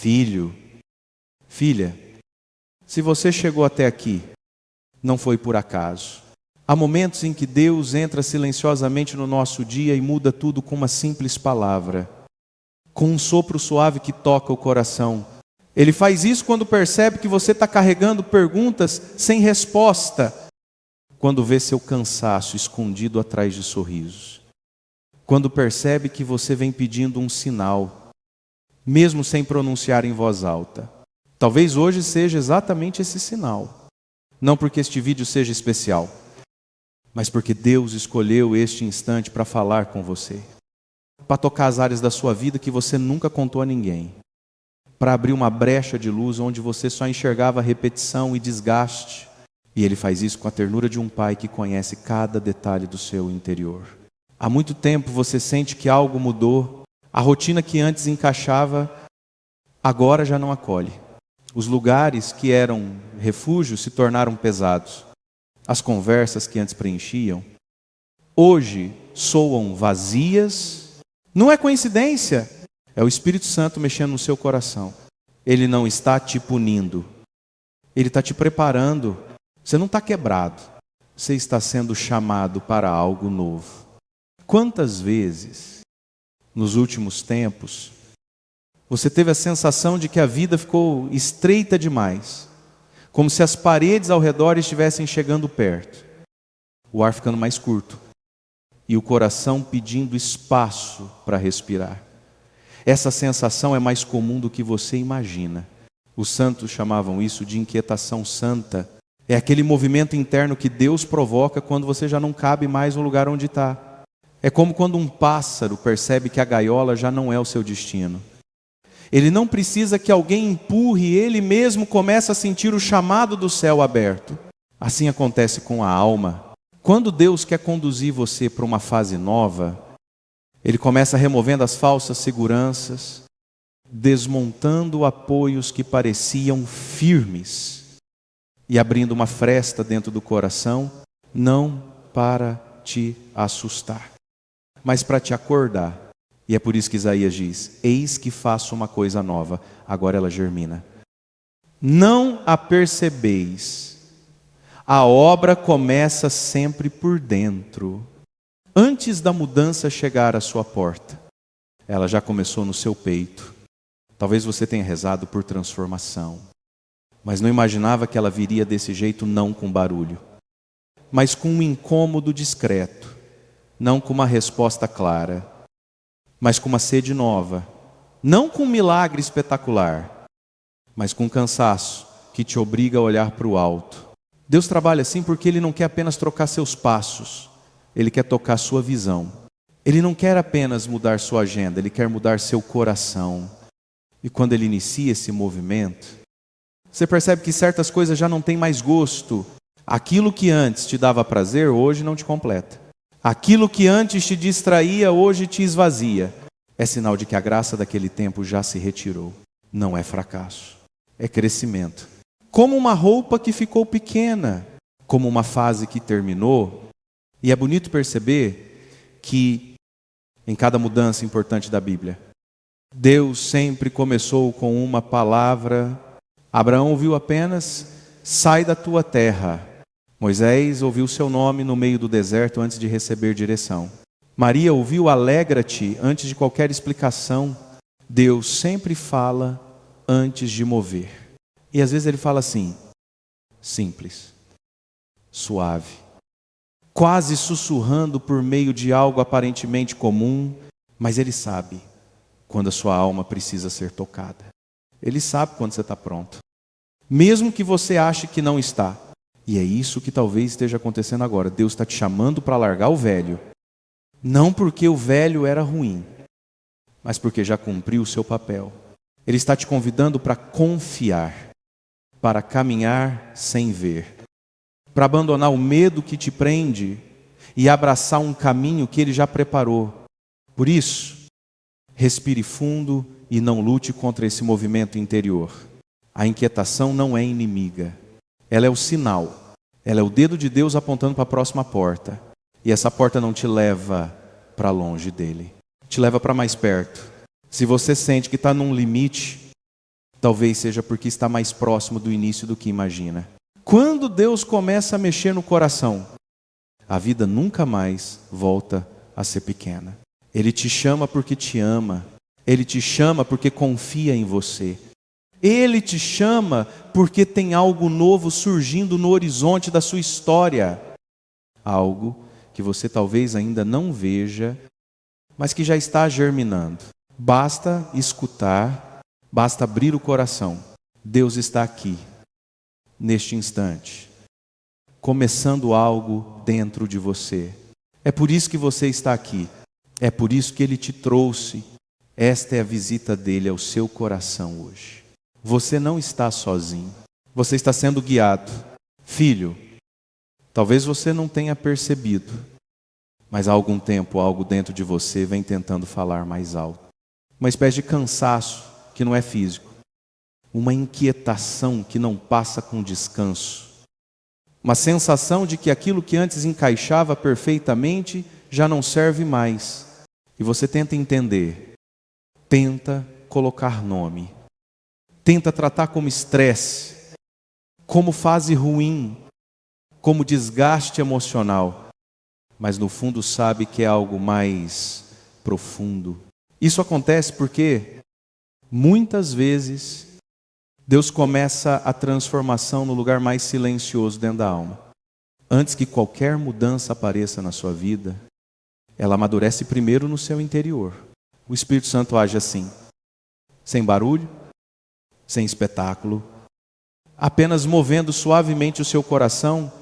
Filho, filha, se você chegou até aqui, não foi por acaso. Há momentos em que Deus entra silenciosamente no nosso dia e muda tudo com uma simples palavra, com um sopro suave que toca o coração. Ele faz isso quando percebe que você está carregando perguntas sem resposta, quando vê seu cansaço escondido atrás de sorrisos, quando percebe que você vem pedindo um sinal, mesmo sem pronunciar em voz alta. Talvez hoje seja exatamente esse sinal, não porque este vídeo seja especial, mas porque Deus escolheu este instante para falar com você, para tocar as áreas da sua vida que você nunca contou a ninguém, para abrir uma brecha de luz onde você só enxergava repetição e desgaste. E Ele faz isso com a ternura de um pai que conhece cada detalhe do seu interior. Há muito tempo você sente que algo mudou, a rotina que antes encaixava, agora já não acolhe. Os lugares que eram refúgio se tornaram pesados. As conversas que antes preenchiam, hoje soam vazias. Não é coincidência, é o Espírito Santo mexendo no seu coração. Ele não está te punindo, Ele está te preparando. Você não está quebrado, você está sendo chamado para algo novo. Quantas vezes, nos últimos tempos, você teve a sensação de que a vida ficou estreita demais, como se as paredes ao redor estivessem chegando perto, o ar ficando mais curto e o coração pedindo espaço para respirar. Essa sensação é mais comum do que você imagina. Os santos chamavam isso de inquietação santa. É aquele movimento interno que Deus provoca quando você já não cabe mais no lugar onde está. É como quando um pássaro percebe que a gaiola já não é o seu destino. Ele não precisa que alguém empurre, ele mesmo começa a sentir o chamado do céu aberto. Assim acontece com a alma. Quando Deus quer conduzir você para uma fase nova, Ele começa removendo as falsas seguranças, desmontando apoios que pareciam firmes e abrindo uma fresta dentro do coração, não para te assustar, mas para te acordar. E é por isso que Isaías diz: eis que faço uma coisa nova, agora ela germina. Não a percebeis, a obra começa sempre por dentro. Antes da mudança chegar à sua porta, ela já começou no seu peito. Talvez você tenha rezado por transformação, mas não imaginava que ela viria desse jeito, não com barulho, mas com um incômodo discreto, não com uma resposta clara, mas com uma sede nova, não com um milagre espetacular, mas com um cansaço que te obriga a olhar para o alto. Deus trabalha assim porque Ele não quer apenas trocar seus passos, Ele quer tocar sua visão. Ele não quer apenas mudar sua agenda, Ele quer mudar seu coração. E quando Ele inicia esse movimento, você percebe que certas coisas já não têm mais gosto. Aquilo que antes te dava prazer, hoje não te completa. Aquilo que antes te distraía, hoje te esvazia. É sinal de que a graça daquele tempo já se retirou. Não é fracasso, é crescimento. Como uma roupa que ficou pequena, como uma fase que terminou. E é bonito perceber que em cada mudança importante da Bíblia, Deus sempre começou com uma palavra. Abraão ouviu apenas: sai da tua terra. Moisés ouviu seu nome no meio do deserto antes de receber direção. Maria ouviu alegra-te antes de qualquer explicação. Deus sempre fala antes de mover. E às vezes Ele fala assim, simples, suave, quase sussurrando por meio de algo aparentemente comum, mas Ele sabe quando a sua alma precisa ser tocada. Ele sabe quando você está pronto, mesmo que você ache que não está. E é isso que talvez esteja acontecendo agora. Deus está te chamando para largar o velho. Não porque o velho era ruim, mas porque já cumpriu o seu papel. Ele está te convidando para confiar, para caminhar sem ver, para abandonar o medo que te prende e abraçar um caminho que Ele já preparou. Por isso, respire fundo e não lute contra esse movimento interior. A inquietação não é inimiga. Ela é o sinal, ela é o dedo de Deus apontando para a próxima porta. E essa porta não te leva para longe dele, te leva para mais perto. Se você sente que está num limite, Talvez seja porque está mais próximo do início do que imagina. Quando Deus começa a mexer no coração, a vida nunca mais volta a ser pequena. Ele te chama porque te ama. Ele te chama porque confia em você. Ele te chama porque tem algo novo surgindo no horizonte da sua história. Algo que você talvez ainda não veja, mas que já está germinando. Basta escutar, basta abrir o coração. Deus está aqui, neste instante, começando algo dentro de você. É por isso que você está aqui. É por isso que Ele te trouxe. Esta é a visita dEle ao seu coração hoje. Você não está sozinho. Você está sendo guiado. Filho, talvez você não tenha percebido, mas há algum tempo algo dentro de você vem tentando falar mais alto. Uma espécie de cansaço que não é físico. Uma inquietação que não passa com descanso. Uma sensação de que aquilo que antes encaixava perfeitamente já não serve mais. E você tenta entender. Tenta colocar nome. Tenta tratar como estresse, como fase ruim, como desgaste emocional. Mas no fundo sabe que é algo mais profundo. Isso acontece porque muitas vezes Deus começa a transformação no lugar mais silencioso dentro da alma. Antes que qualquer mudança apareça na sua vida, ela amadurece primeiro no seu interior. O Espírito Santo age assim, sem barulho, sem espetáculo, apenas movendo suavemente o seu coração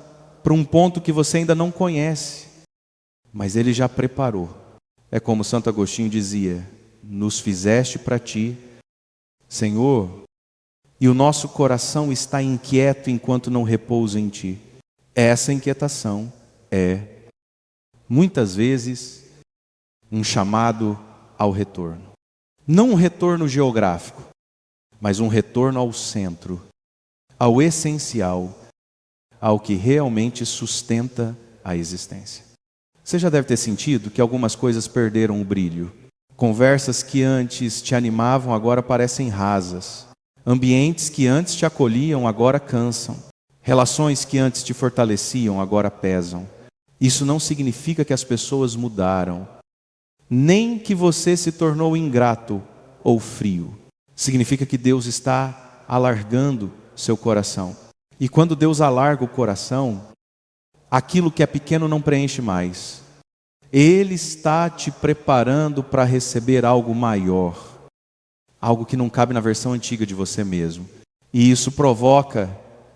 para um ponto que você ainda não conhece, mas Ele já preparou. É como Santo Agostinho dizia: nos fizeste para ti, Senhor, e o nosso coração está inquieto enquanto não repousa em ti. Essa inquietação é, muitas vezes, um chamado ao retorno. Não um retorno geográfico, mas um retorno ao centro, ao essencial, ao que realmente sustenta a existência. Você já deve ter sentido que algumas coisas perderam o brilho. Conversas que antes te animavam agora parecem rasas. Ambientes que antes te acolhiam agora cansam. Relações que antes te fortaleciam agora pesam. Isso não significa que as pessoas mudaram, nem que você se tornou ingrato ou frio. Significa que Deus está alargando seu coração. E quando Deus alarga o coração, aquilo que é pequeno não preenche mais. Ele está te preparando para receber algo maior. Algo que não cabe na versão antiga de você mesmo. E isso provoca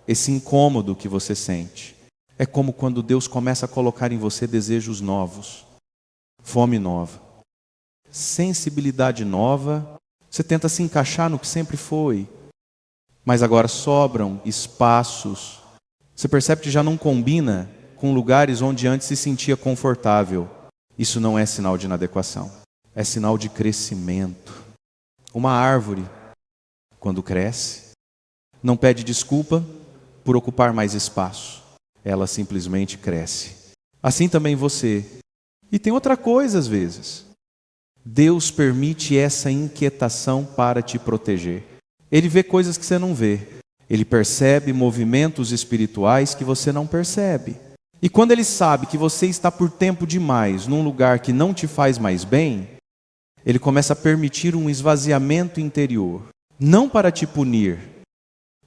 esse incômodo que você sente. É como quando Deus começa a colocar em você desejos novos, fome nova, sensibilidade nova. Você tenta se encaixar no que sempre foi, mas agora sobram espaços. Você percebe que já não combina com lugares onde antes se sentia confortável. Isso não é sinal de inadequação, é sinal de crescimento. Uma árvore, quando cresce, não pede desculpa por ocupar mais espaço. Ela simplesmente cresce. Assim também você. E tem outra coisa às vezes. Deus permite essa inquietação para te proteger. Ele vê coisas que você não vê. Ele percebe movimentos espirituais que você não percebe. E quando Ele sabe que você está por tempo demais num lugar que não te faz mais bem, Ele começa a permitir um esvaziamento interior. Não para te punir,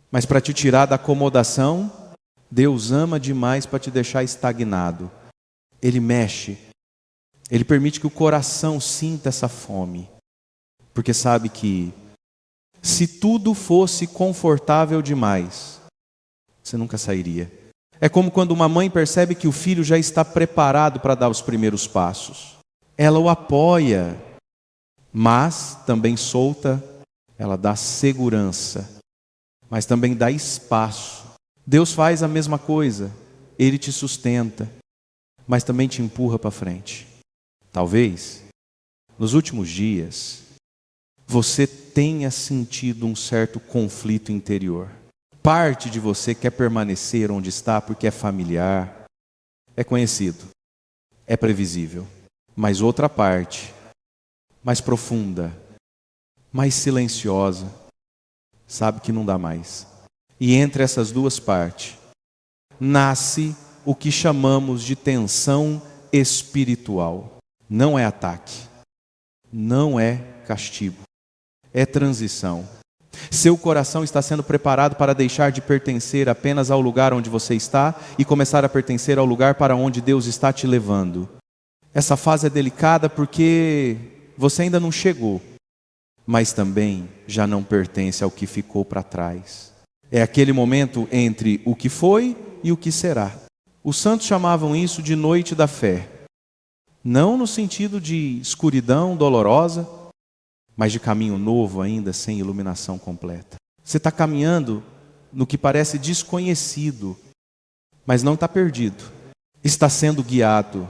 mas para te tirar da acomodação. Deus ama demais para te deixar estagnado. Ele mexe. Ele permite que o coração sinta essa fome. Porque sabe que se tudo fosse confortável demais, você nunca sairia. É como quando uma mãe percebe que o filho já está preparado para dar os primeiros passos. Ela o apoia, mas também solta, ela dá segurança, mas também dá espaço. Deus faz a mesma coisa. Ele te sustenta, mas também te empurra para frente. Talvez, nos últimos dias, você tenha sentido um certo conflito interior. Parte de você quer permanecer onde está porque é familiar, é conhecido, é previsível. Mas outra parte, mais profunda, mais silenciosa, sabe que não dá mais. E entre essas duas partes, nasce o que chamamos de tensão espiritual. Não é ataque, não é castigo, é transição. Seu coração está sendo preparado para deixar de pertencer apenas ao lugar onde você está e começar a pertencer ao lugar para onde Deus está te levando. Essa fase é delicada porque você ainda não chegou, mas também já não pertence ao que ficou para trás. É aquele momento entre o que foi e o que será. Os santos chamavam isso de noite da fé. Não no sentido de escuridão dolorosa, mas de caminho novo ainda sem iluminação completa. Você está caminhando no que parece desconhecido, mas não está perdido. Está sendo guiado.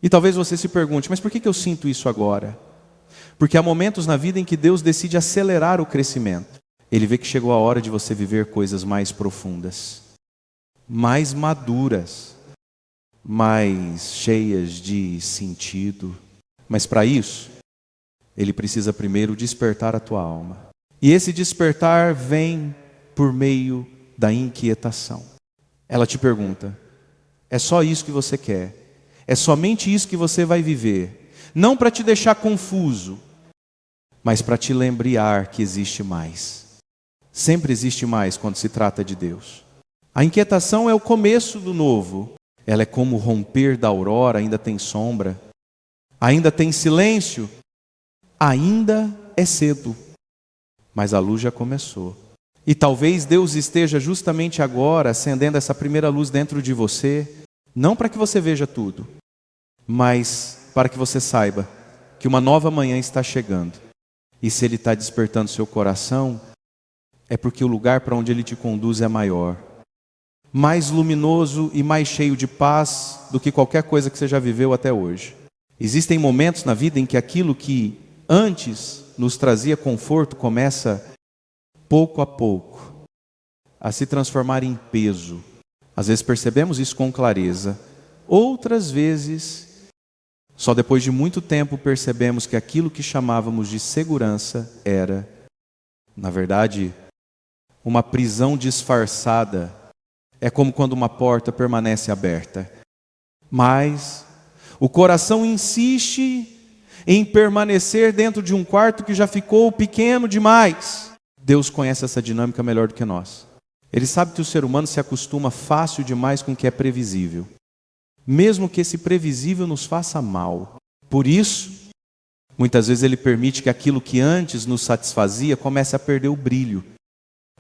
E talvez você se pergunte, mas por que eu sinto isso agora? Porque há momentos na vida em que Deus decide acelerar o crescimento. Ele vê que chegou a hora de você viver coisas mais profundas, mais maduras, mais cheias de sentido. Mas para isso, Ele precisa primeiro despertar a tua alma. E esse despertar vem por meio da inquietação. Ela te pergunta, é só isso que você quer? É somente isso que você vai viver? Não para te deixar confuso, mas para te lembrar que existe mais. Sempre existe mais quando se trata de Deus. A inquietação é o começo do novo. Ela é como o romper da aurora, ainda tem sombra, ainda tem silêncio, ainda é cedo, mas a luz já começou. E talvez Deus esteja justamente agora acendendo essa primeira luz dentro de você, não para que você veja tudo, mas para que você saiba que uma nova manhã está chegando. E se Ele está despertando seu coração, é porque o lugar para onde Ele te conduz é maior, mais luminoso e mais cheio de paz do que qualquer coisa que você já viveu até hoje. Existem momentos na vida em que aquilo que antes nos trazia conforto começa, pouco a pouco, a se transformar em peso. Às vezes percebemos isso com clareza, outras vezes, só depois de muito tempo percebemos que aquilo que chamávamos de segurança era, na verdade, uma prisão disfarçada. É como quando uma porta permanece aberta. Mas o coração insiste em permanecer dentro de um quarto que já ficou pequeno demais. Deus conhece essa dinâmica melhor do que nós. Ele sabe que o ser humano se acostuma fácil demais com o que é previsível, mesmo que esse previsível nos faça mal. Por isso, muitas vezes Ele permite que aquilo que antes nos satisfazia comece a perder o brilho,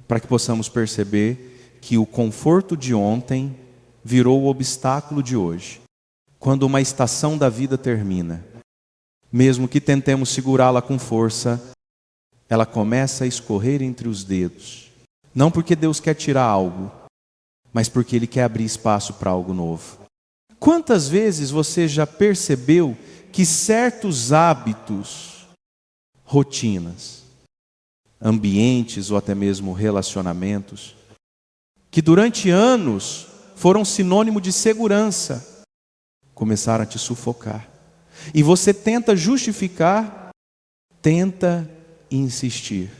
para que possamos perceber que o conforto de ontem virou o obstáculo de hoje. Quando uma estação da vida termina, mesmo que tentemos segurá-la com força, ela começa a escorrer entre os dedos. Não porque Deus quer tirar algo, mas porque Ele quer abrir espaço para algo novo. Quantas vezes você já percebeu que certos hábitos, rotinas, ambientes ou até mesmo relacionamentos, que durante anos foram sinônimo de segurança, começaram a te sufocar? E você tenta justificar, tenta insistir,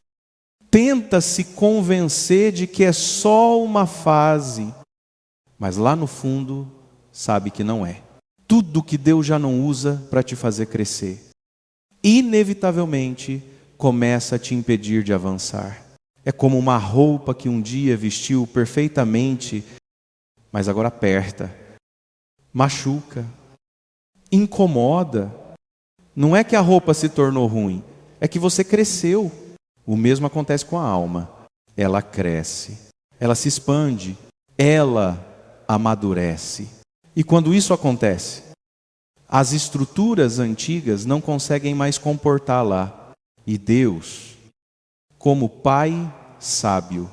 tenta se convencer de que é só uma fase, mas lá no fundo sabe que não é. Tudo que Deus já não usa para te fazer crescer, inevitavelmente começa a te impedir de avançar. É como uma roupa que um dia vestiu perfeitamente, mas agora aperta, machuca, incomoda. Não é que a roupa se tornou ruim, é que você cresceu. O mesmo acontece com a alma. Ela cresce, ela se expande, ela amadurece. E quando isso acontece, as estruturas antigas não conseguem mais comportar lá. E Deus, como Pai sábio,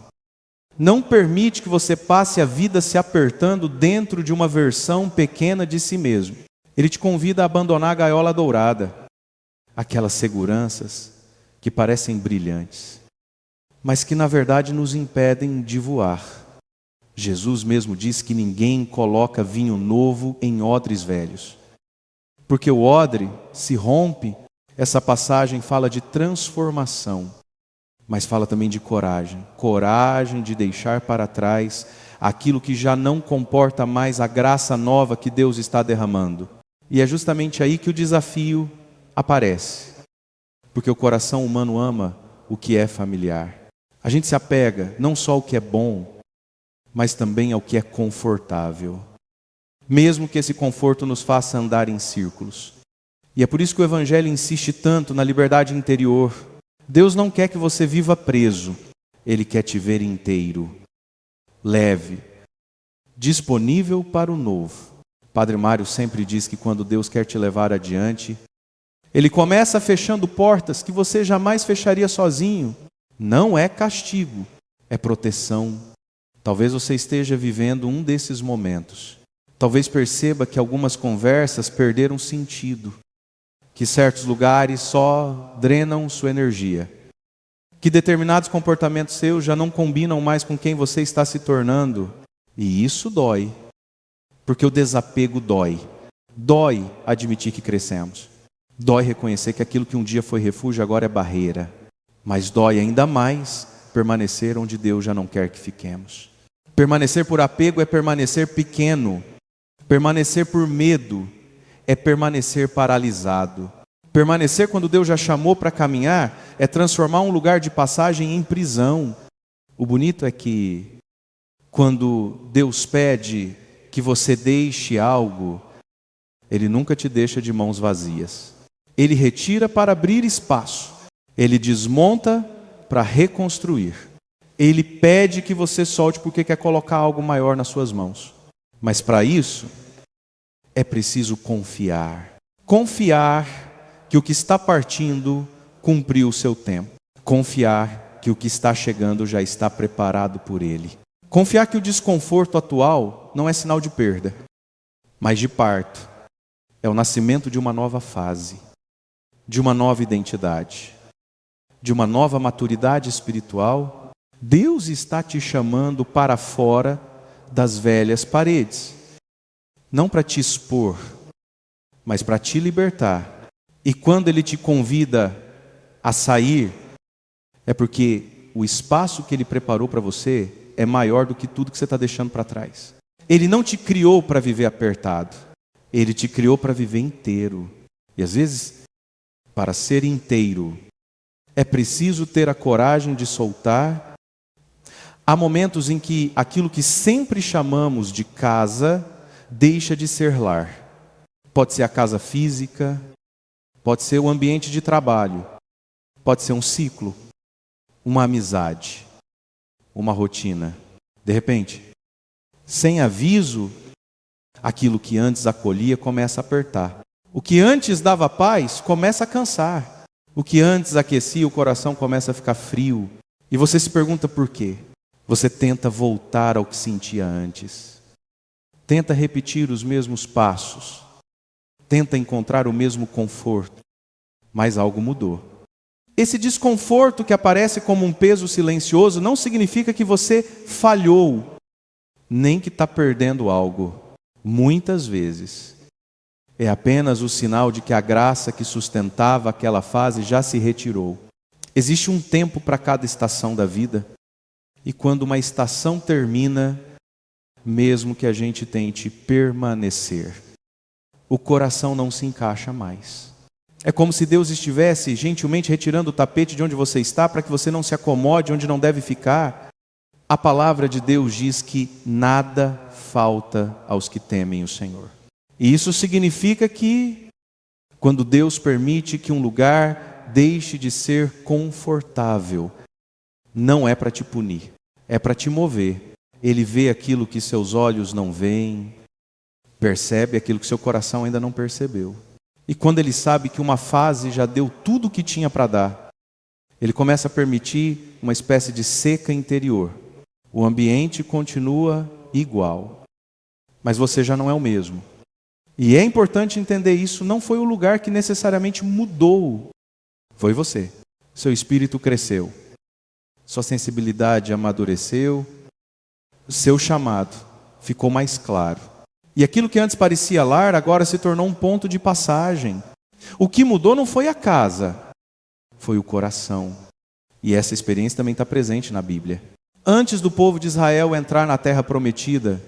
não permite que você passe a vida se apertando dentro de uma versão pequena de si mesmo. Ele te convida a abandonar a gaiola dourada, aquelas seguranças que parecem brilhantes, mas que na verdade nos impedem de voar. Jesus mesmo diz que ninguém coloca vinho novo em odres velhos, porque o odre se rompe. Essa passagem fala de transformação. mas fala também de coragem. Coragem de deixar para trás aquilo que já não comporta mais a graça nova que Deus está derramando. E é justamente aí que o desafio aparece. Porque o coração humano ama o que é familiar. A gente se apega não só ao que é bom, mas também ao que é confortável. Mesmo que esse conforto nos faça andar em círculos. E é por isso que o Evangelho insiste tanto na liberdade interior. Deus não quer que você viva preso. Ele quer te ver inteiro, leve, disponível para o novo. Padre Mário sempre diz que quando Deus quer te levar adiante, Ele começa fechando portas que você jamais fecharia sozinho. Não é castigo, é proteção. Talvez você esteja vivendo um desses momentos. Talvez perceba que algumas conversas perderam sentido, que certos lugares só drenam sua energia, que determinados comportamentos seus já não combinam mais com quem você está se tornando. E isso dói, porque o desapego dói. Dói admitir que crescemos. Dói reconhecer que aquilo que um dia foi refúgio agora é barreira. Mas dói ainda mais permanecer onde Deus já não quer que fiquemos. Permanecer por apego é permanecer pequeno. Permanecer por medo é permanecer paralisado. Permanecer quando Deus já chamou para caminhar é transformar um lugar de passagem em prisão. O bonito é que quando Deus pede que você deixe algo, Ele nunca te deixa de mãos vazias. Ele retira para abrir espaço. Ele desmonta para reconstruir. Ele pede que você solte porque quer colocar algo maior nas suas mãos. Mas para isso, é preciso confiar. Confiar que o que está partindo cumpriu o seu tempo. Confiar que o que está chegando já está preparado por Ele. Confiar que o desconforto atual não é sinal de perda, mas de parto. É o nascimento de uma nova fase, de uma nova identidade, de uma nova maturidade espiritual. Deus está te chamando para fora das velhas paredes. Não para te expor, mas para te libertar. E quando Ele te convida a sair, é porque o espaço que Ele preparou para você é maior do que tudo que você está deixando para trás. Ele não te criou para viver apertado. Ele te criou para viver inteiro. E às vezes, para ser inteiro, é preciso ter a coragem de soltar. Há momentos em que aquilo que sempre chamamos de casa deixa de ser lar. Pode ser a casa física, pode ser o ambiente de trabalho, pode ser um ciclo, uma amizade, uma rotina. De repente, sem aviso, aquilo que antes acolhia começa a apertar. O que antes dava paz começa a cansar. O que antes aquecia o coração começa a ficar frio. E você se pergunta por quê? Você tenta voltar ao que sentia antes. Tenta repetir os mesmos passos. Tenta encontrar o mesmo conforto. Mas algo mudou. Esse desconforto que aparece como um peso silencioso não significa que você falhou, nem que está perdendo algo. Muitas vezes é apenas o sinal de que a graça que sustentava aquela fase já se retirou. Existe um tempo para cada estação da vida, e quando uma estação termina, mesmo que a gente tente permanecer, o coração não se encaixa mais. É como se Deus estivesse gentilmente retirando o tapete de onde você está para que você não se acomode onde não deve ficar. A palavra de Deus diz que nada falta aos que temem o Senhor. E isso significa que quando Deus permite que um lugar deixe de ser confortável, não é para te punir, é para te mover. Ele vê aquilo que seus olhos não veem, percebe aquilo que seu coração ainda não percebeu. E quando Ele sabe que uma fase já deu tudo o que tinha para dar, Ele começa a permitir uma espécie de seca interior. O ambiente continua igual, mas você já não é o mesmo. E é importante entender isso, não foi o lugar que necessariamente mudou, foi você. Seu espírito cresceu, sua sensibilidade amadureceu, o seu chamado ficou mais claro. E aquilo que antes parecia lar, agora se tornou um ponto de passagem. O que mudou não foi a casa, foi o coração. E essa experiência também está presente na Bíblia. Antes do povo de Israel entrar na terra prometida,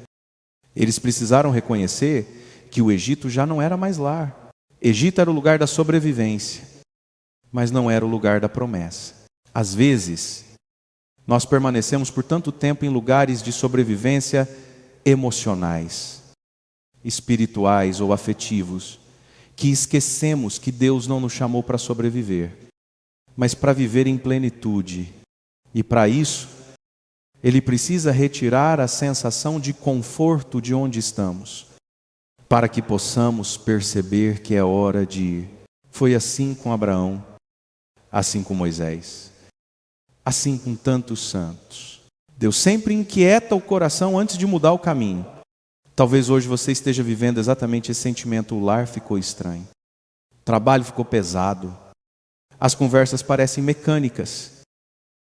eles precisaram reconhecer que o Egito já não era mais lar. Egito era o lugar da sobrevivência, mas não era o lugar da promessa. Às vezes, nós permanecemos por tanto tempo em lugares de sobrevivência emocionais, espirituais ou afetivos, que esquecemos que Deus não nos chamou para sobreviver, mas para viver em plenitude. E para isso, Ele precisa retirar a sensação de conforto de onde estamos, para que possamos perceber que é hora de ir. Foi assim com Abraão, assim com Moisés, assim com tantos santos. Deus sempre inquieta o coração antes de mudar o caminho. Talvez hoje você esteja vivendo exatamente esse sentimento: o lar ficou estranho, o trabalho ficou pesado, as conversas parecem mecânicas,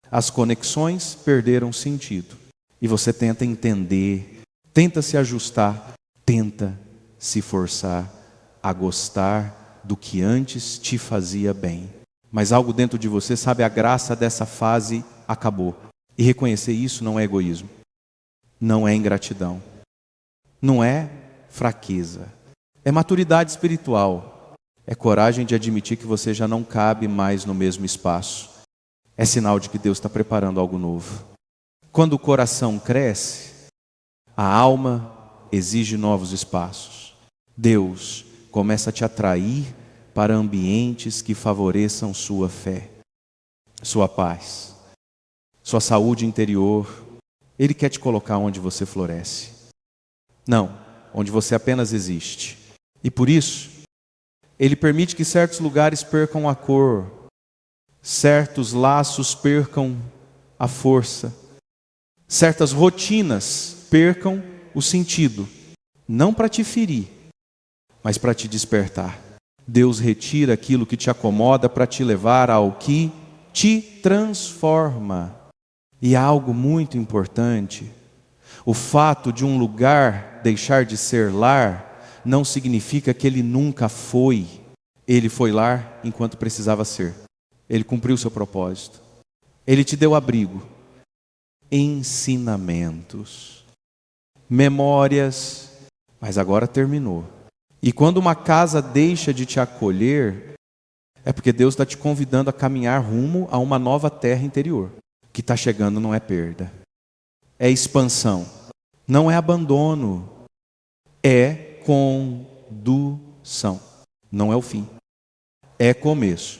as conexões perderam sentido. E você tenta entender, tenta se ajustar, tenta se forçar a gostar do que antes te fazia bem. Mas algo dentro de você sabe: a graça dessa fase acabou. E reconhecer isso não é egoísmo, não é ingratidão, não é fraqueza, é maturidade espiritual, é coragem de admitir que você já não cabe mais no mesmo espaço. É sinal de que Deus está preparando algo novo. Quando o coração cresce, a alma exige novos espaços. Deus começa a te atrair para ambientes que favoreçam sua fé, sua paz, sua saúde interior. Ele quer te colocar onde você floresce, não onde você apenas existe. E por isso, Ele permite que certos lugares percam a cor, certos laços percam a força, certas rotinas percam o sentido, não para te ferir, mas para te despertar. Deus retira aquilo que te acomoda para te levar ao que te transforma. E há algo muito importante: o fato de um lugar deixar de ser lar não significa que ele nunca foi. Ele foi lar enquanto precisava ser. Ele cumpriu seu propósito. Ele te deu abrigo, ensinamentos, memórias, mas agora terminou. E quando uma casa deixa de te acolher, é porque Deus está te convidando a caminhar rumo a uma nova terra interior. O que está chegando não é perda, é expansão, não é abandono, é condução, não é o fim, é começo.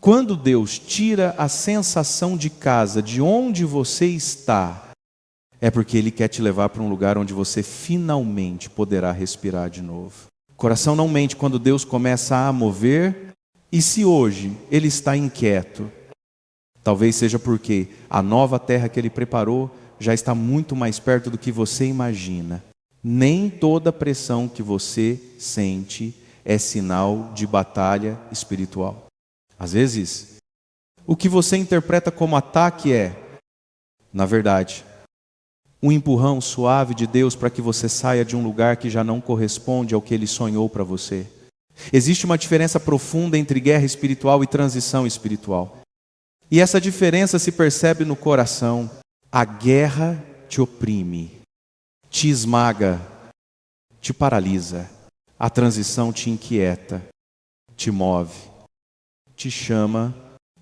Quando Deus tira a sensação de casa de onde você está, é porque Ele quer te levar para um lugar onde você finalmente poderá respirar de novo. O coração não mente quando Deus começa a mover. E se hoje Ele está inquieto, talvez seja porque a nova terra que Ele preparou já está muito mais perto do que você imagina. Nem toda pressão que você sente é sinal de batalha espiritual. Às vezes, o que você interpreta como ataque é, na verdade, um empurrão suave de Deus para que você saia de um lugar que já não corresponde ao que Ele sonhou para você. Existe uma diferença profunda entre guerra espiritual e transição espiritual. E essa diferença se percebe no coração. A guerra te oprime, te esmaga, te paralisa. A transição te inquieta, te move, te chama.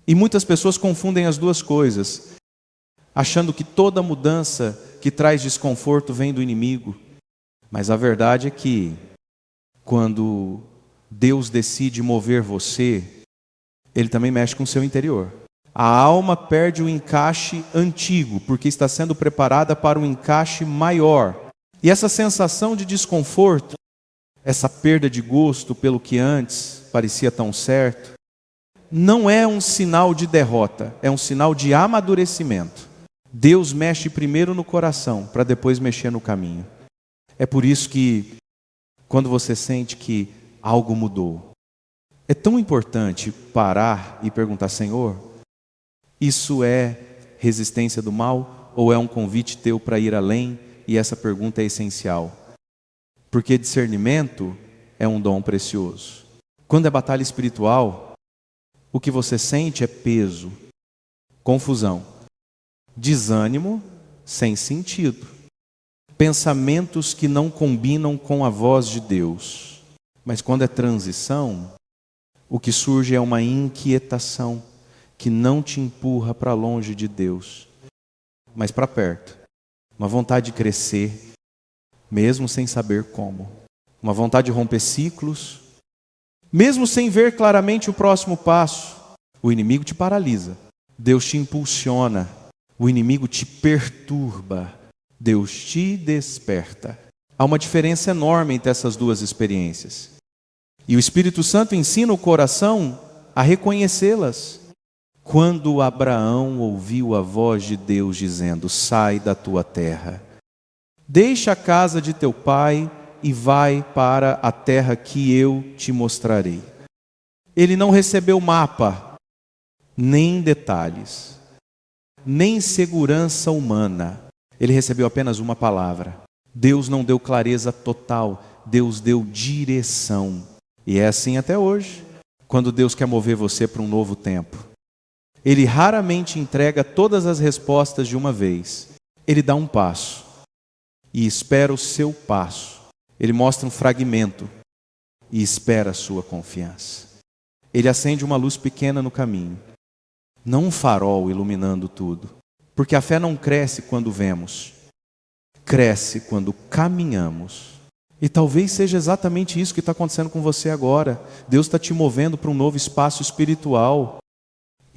E muitas pessoas confundem as duas coisas, achando que toda mudança que traz desconforto vem do inimigo. Mas a verdade é que, quando Deus decide mover você, Ele também mexe com o seu interior. A alma perde o encaixe antigo, porque está sendo preparada para um encaixe maior. E essa sensação de desconforto, essa perda de gosto pelo que antes parecia tão certo, não é um sinal de derrota, é um sinal de amadurecimento. Deus mexe primeiro no coração, para depois mexer no caminho. É por isso que, quando você sente que algo mudou, é tão importante parar e perguntar: Senhor, isso é resistência do mal ou é um convite teu para ir além? E essa pergunta é essencial, porque discernimento é um dom precioso. Quando é batalha espiritual, o que você sente é peso, confusão, desânimo sem sentido, pensamentos que não combinam com a voz de Deus. Mas quando é transição, o que surge é uma inquietação que não te empurra para longe de Deus, mas para perto. Uma vontade de crescer, mesmo sem saber como. Uma vontade de romper ciclos, mesmo sem ver claramente o próximo passo. O inimigo te paralisa, Deus te impulsiona. O inimigo te perturba, Deus te desperta. Há uma diferença enorme entre essas duas experiências. E o Espírito Santo ensina o coração a reconhecê-las. Quando Abraão ouviu a voz de Deus dizendo: sai da tua terra, deixa a casa de teu pai e vai para a terra que eu te mostrarei. Ele não recebeu mapa, nem detalhes, nem segurança humana. Ele recebeu apenas uma palavra. Deus não deu clareza total, Deus deu direção. E é assim até hoje, quando Deus quer mover você para um novo tempo. Ele raramente entrega todas as respostas de uma vez. Ele dá um passo e espera o seu passo. Ele mostra um fragmento e espera a sua confiança. Ele acende uma luz pequena no caminho, não um farol iluminando tudo. Porque a fé não cresce quando vemos, cresce quando caminhamos. E talvez seja exatamente isso que está acontecendo com você agora. Deus está te movendo para um novo espaço espiritual.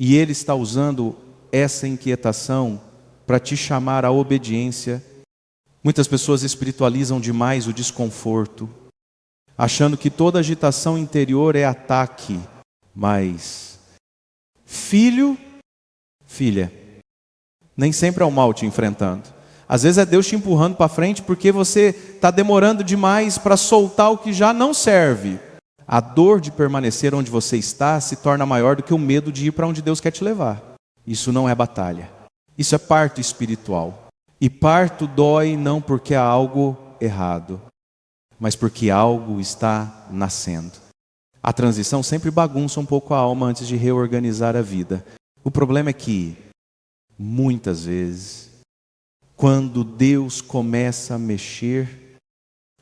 E Ele está usando essa inquietação para te chamar à obediência. Muitas pessoas espiritualizam demais o desconforto, achando que toda agitação interior é ataque. Mas, filho, filha, nem sempre é o mal te enfrentando. Às vezes é Deus te empurrando para frente porque você está demorando demais para soltar o que já não serve. A dor de permanecer onde você está se torna maior do que o medo de ir para onde Deus quer te levar. Isso não é batalha. Isso é parto espiritual. E parto dói não porque há algo errado, mas porque algo está nascendo. A transição sempre bagunça um pouco a alma antes de reorganizar a vida. O problema é que, muitas vezes, quando Deus começa a mexer,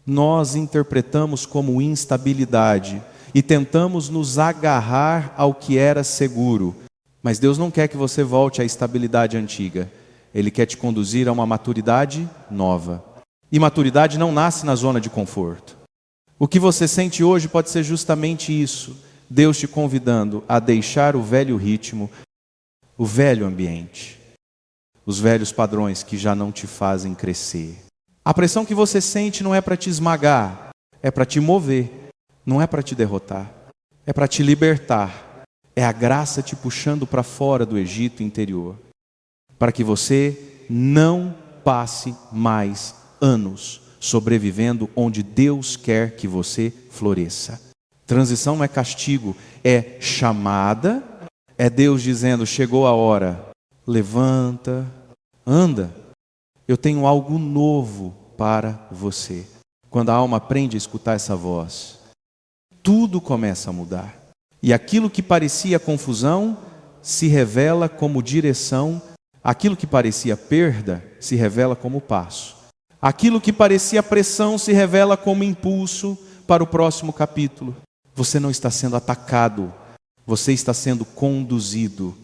nós interpretamos como instabilidade e tentamos nos agarrar ao que era seguro. Mas Deus não quer que você volte à estabilidade antiga. Ele quer te conduzir a uma maturidade nova. E maturidade não nasce na zona de conforto. O que você sente hoje pode ser justamente isso. Deus te convidando a deixar o velho ritmo, o velho ambiente, os velhos padrões que já não te fazem crescer. A pressão que você sente não é para te esmagar, é para te mover, não é para te derrotar, é para te libertar. É a graça te puxando para fora do Egito interior, para que você não passe mais anos sobrevivendo onde Deus quer que você floresça. Transição não é castigo, é chamada, é Deus dizendo: chegou a hora, levanta, anda, eu tenho algo novo para você. Quando a alma aprende a escutar essa voz, tudo começa a mudar. E aquilo que parecia confusão se revela como direção, aquilo que parecia perda se revela como passo. Aquilo que parecia pressão se revela como impulso para o próximo capítulo. Você não está sendo atacado, você está sendo conduzido.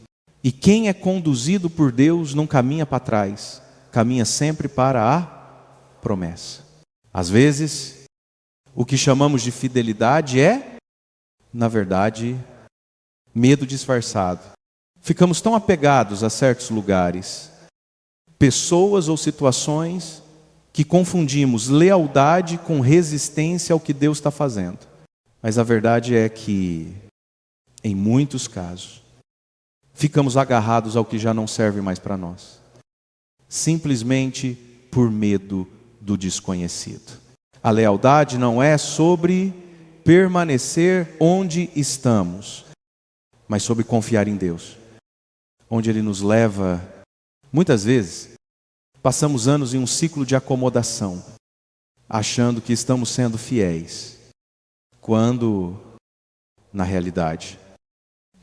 E quem é conduzido por Deus não caminha para trás, caminha sempre para a promessa. Às vezes, o que chamamos de fidelidade é, na verdade, medo disfarçado. Ficamos tão apegados a certos lugares, pessoas ou situações, que confundimos lealdade com resistência ao que Deus está fazendo. Mas a verdade é que, em muitos casos, ficamos agarrados ao que já não serve mais para nós, simplesmente por medo do desconhecido. A lealdade não é sobre permanecer onde estamos, mas sobre confiar em Deus, onde Ele nos leva. Muitas vezes passamos anos em um ciclo de acomodação, achando que estamos sendo fiéis, quando, na realidade,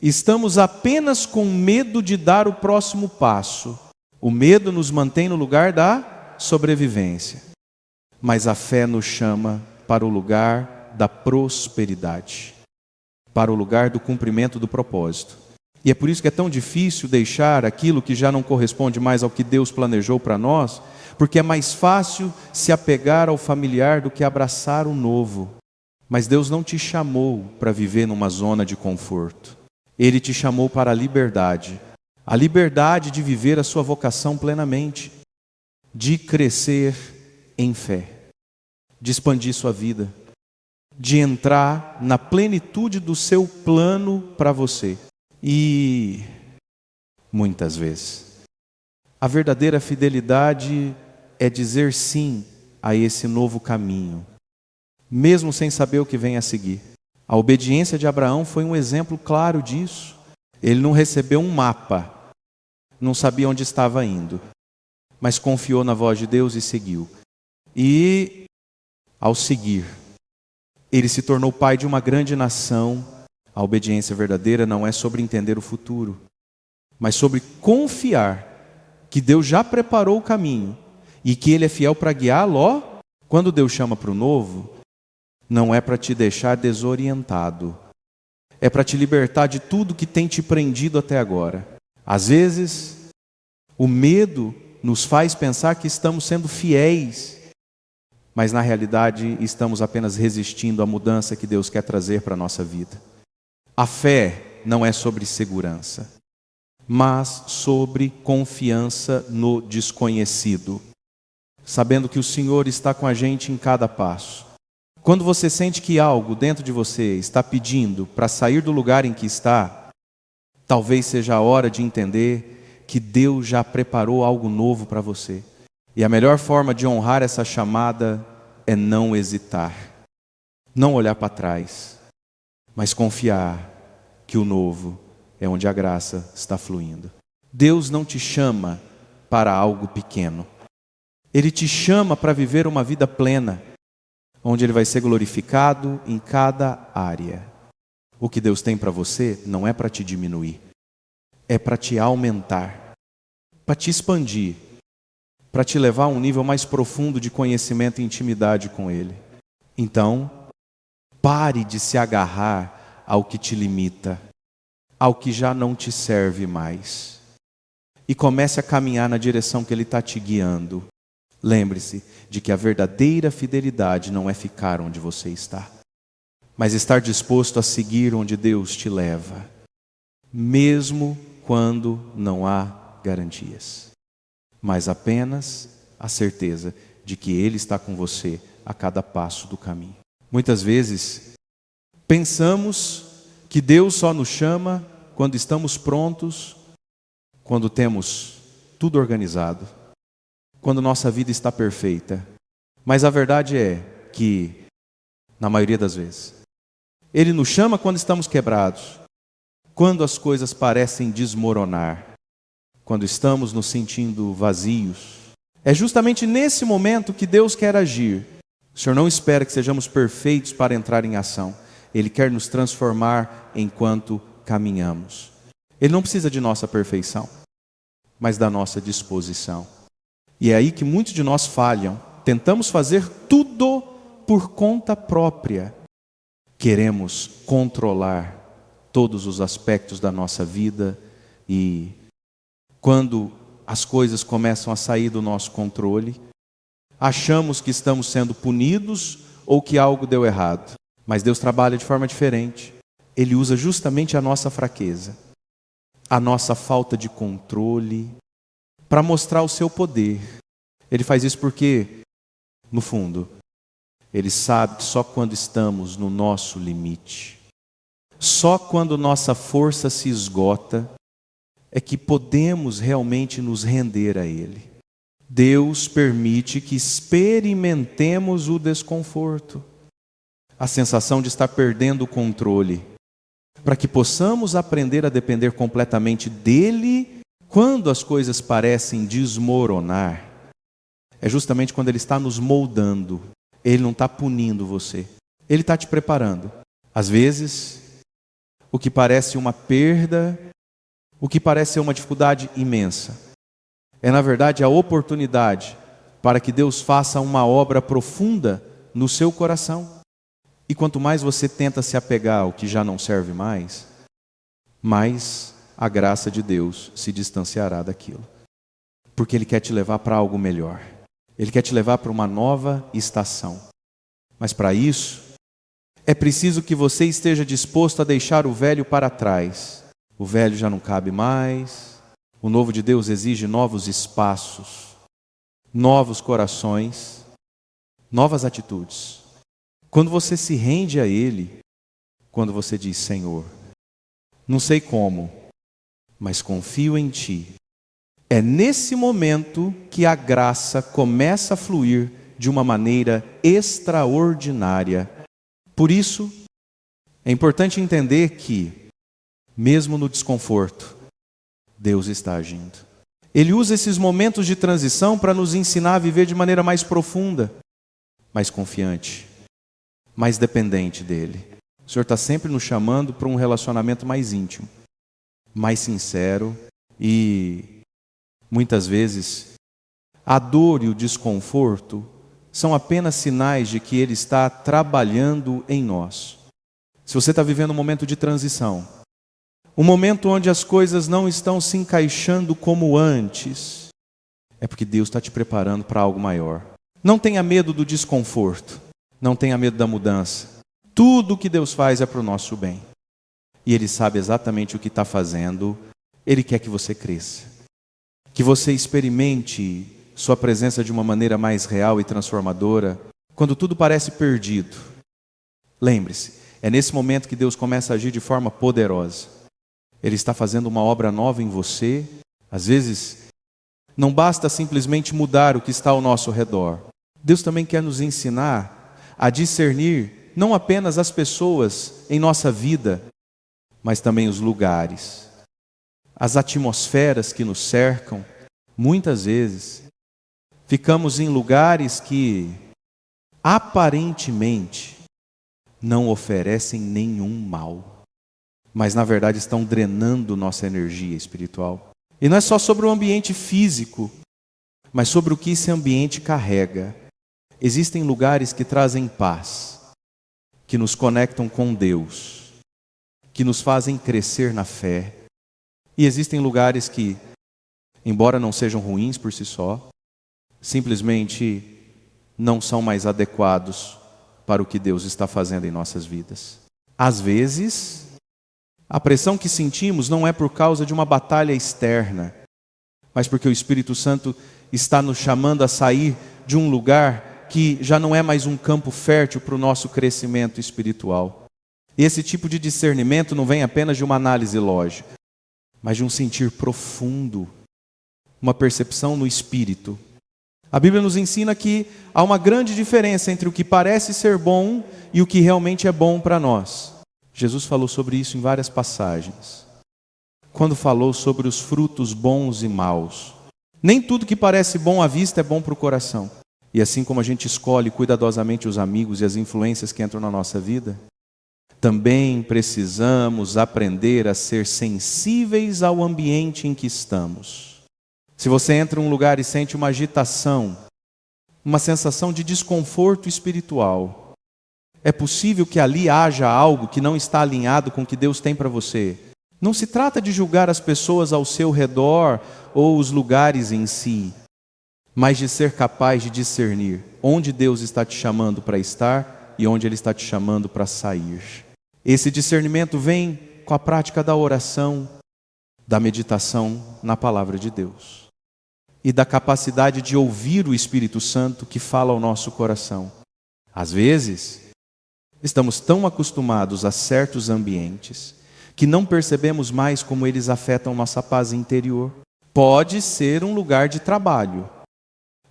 Estamos apenas com medo de dar o próximo passo. O medo nos mantém no lugar da sobrevivência. Mas a fé nos chama para o lugar da prosperidade, para o lugar do cumprimento do propósito. E é por isso que é tão difícil deixar aquilo que já não corresponde mais ao que Deus planejou para nós, porque é mais fácil se apegar ao familiar do que abraçar o novo. Mas Deus não te chamou para viver numa zona de conforto. Ele te chamou para a liberdade de viver a sua vocação plenamente, de crescer em fé, de expandir sua vida, de entrar na plenitude do seu plano para você. E muitas vezes a verdadeira fidelidade é dizer sim a esse novo caminho, mesmo sem saber o que vem a seguir. A obediência de Abraão foi um exemplo claro disso. Ele não recebeu um mapa, não sabia onde estava indo, mas confiou na voz de Deus e seguiu. E ao seguir, ele se tornou pai de uma grande nação. A obediência verdadeira não é sobre entender o futuro, mas sobre confiar que Deus já preparou o caminho e que Ele é fiel para guiá-lo. Quando Deus chama para o novo, não é para te deixar desorientado, é para te libertar de tudo que tem te prendido até agora. Às vezes, o medo nos faz pensar que estamos sendo fiéis, mas na realidade estamos apenas resistindo à mudança que Deus quer trazer para a nossa vida. A fé não é sobre segurança, mas sobre confiança no desconhecido, sabendo que o Senhor está com a gente em cada passo. Quando você sente que algo dentro de você está pedindo para sair do lugar em que está, talvez seja a hora de entender que Deus já preparou algo novo para você. E a melhor forma de honrar essa chamada é não hesitar, não olhar para trás, mas confiar que o novo é onde a graça está fluindo. Deus não te chama para algo pequeno. Ele te chama para viver uma vida plena, onde Ele vai ser glorificado em cada área. O que Deus tem para você não é para te diminuir, é para te aumentar, para te expandir, para te levar a um nível mais profundo de conhecimento e intimidade com Ele. Então, pare de se agarrar ao que te limita, ao que já não te serve mais, e comece a caminhar na direção que Ele está te guiando. Lembre-se de que a verdadeira fidelidade não é ficar onde você está, mas estar disposto a seguir onde Deus te leva, mesmo quando não há garantias, mas apenas a certeza de que Ele está com você a cada passo do caminho. Muitas vezes pensamos que Deus só nos chama quando estamos prontos, quando temos tudo organizado, quando nossa vida está perfeita. Mas a verdade é que, na maioria das vezes, Ele nos chama quando estamos quebrados, quando as coisas parecem desmoronar, quando estamos nos sentindo vazios. É justamente nesse momento que Deus quer agir. O Senhor não espera que sejamos perfeitos para entrar em ação. Ele quer nos transformar enquanto caminhamos. Ele não precisa de nossa perfeição, mas da nossa disposição. E é aí que muitos de nós falham. Tentamos fazer tudo por conta própria. Queremos controlar todos os aspectos da nossa vida e quando as coisas começam a sair do nosso controle, achamos que estamos sendo punidos ou que algo deu errado. Mas Deus trabalha de forma diferente. Ele usa justamente a nossa fraqueza, a nossa falta de controle, para mostrar o seu poder. Ele faz isso porque, no fundo, Ele sabe que só quando estamos no nosso limite, só quando nossa força se esgota, é que podemos realmente nos render a Ele. Deus permite que experimentemos o desconforto, a sensação de estar perdendo o controle, para que possamos aprender a depender completamente dEle quando as coisas parecem desmoronar. É justamente quando Ele está nos moldando. Ele não está punindo você, Ele está te preparando. Às vezes, o que parece uma perda, o que parece ser uma dificuldade imensa. É, na verdade, a oportunidade para que Deus faça uma obra profunda no seu coração. E quanto mais você tenta se apegar ao que já não serve mais a graça de Deus se distanciará daquilo. Porque Ele quer te levar para algo melhor. Ele quer te levar para uma nova estação. Mas para isso, é preciso que você esteja disposto a deixar o velho para trás. O velho já não cabe mais. O novo de Deus exige novos espaços, novos corações, novas atitudes. Quando você se rende a Ele, quando você diz: Senhor, não sei como, mas confio em Ti. É nesse momento que a graça começa a fluir de uma maneira extraordinária. Por isso, é importante entender que, mesmo no desconforto, Deus está agindo. Ele usa esses momentos de transição para nos ensinar a viver de maneira mais profunda, mais confiante, mais dependente dEle. O Senhor está sempre nos chamando para um relacionamento mais íntimo, mais sincero e, muitas vezes, a dor e o desconforto são apenas sinais de que Ele está trabalhando em nós. Se você está vivendo um momento de transição, um momento onde as coisas não estão se encaixando como antes, é porque Deus está te preparando para algo maior. Não tenha medo do desconforto, não tenha medo da mudança. Tudo o que Deus faz é para o nosso bem. E Ele sabe exatamente o que está fazendo. Ele quer que você cresça, que você experimente sua presença de uma maneira mais real e transformadora, quando tudo parece perdido. Lembre-se, é nesse momento que Deus começa a agir de forma poderosa. Ele está fazendo uma obra nova em você. Às vezes, não basta simplesmente mudar o que está ao nosso redor. Deus também quer nos ensinar a discernir não apenas as pessoas em nossa vida, mas também os lugares, as atmosferas que nos cercam. Muitas vezes, ficamos em lugares que, aparentemente, não oferecem nenhum mal, mas na verdade estão drenando nossa energia espiritual. E não é só sobre o ambiente físico, mas sobre o que esse ambiente carrega. Existem lugares que trazem paz, que nos conectam com Deus, que nos fazem crescer na fé. E existem lugares que, embora não sejam ruins por si só, simplesmente não são mais adequados para o que Deus está fazendo em nossas vidas. Às vezes, a pressão que sentimos não é por causa de uma batalha externa, mas porque o Espírito Santo está nos chamando a sair de um lugar que já não é mais um campo fértil para o nosso crescimento espiritual. E esse tipo de discernimento não vem apenas de uma análise lógica, mas de um sentir profundo, uma percepção no espírito. A Bíblia nos ensina que há uma grande diferença entre o que parece ser bom e o que realmente é bom para nós. Jesus falou sobre isso em várias passagens. Quando falou sobre os frutos bons e maus. Nem tudo que parece bom à vista é bom para o coração. E assim como a gente escolhe cuidadosamente os amigos e as influências que entram na nossa vida, também precisamos aprender a ser sensíveis ao ambiente em que estamos. Se você entra em um lugar e sente uma agitação, uma sensação de desconforto espiritual, é possível que ali haja algo que não está alinhado com o que Deus tem para você. Não se trata de julgar as pessoas ao seu redor ou os lugares em si, mas de ser capaz de discernir onde Deus está te chamando para estar e onde Ele está te chamando para sair. Esse discernimento vem com a prática da oração, da meditação na palavra de Deus e da capacidade de ouvir o Espírito Santo que fala ao nosso coração. Às vezes, estamos tão acostumados a certos ambientes que não percebemos mais como eles afetam nossa paz interior. Pode ser um lugar de trabalho,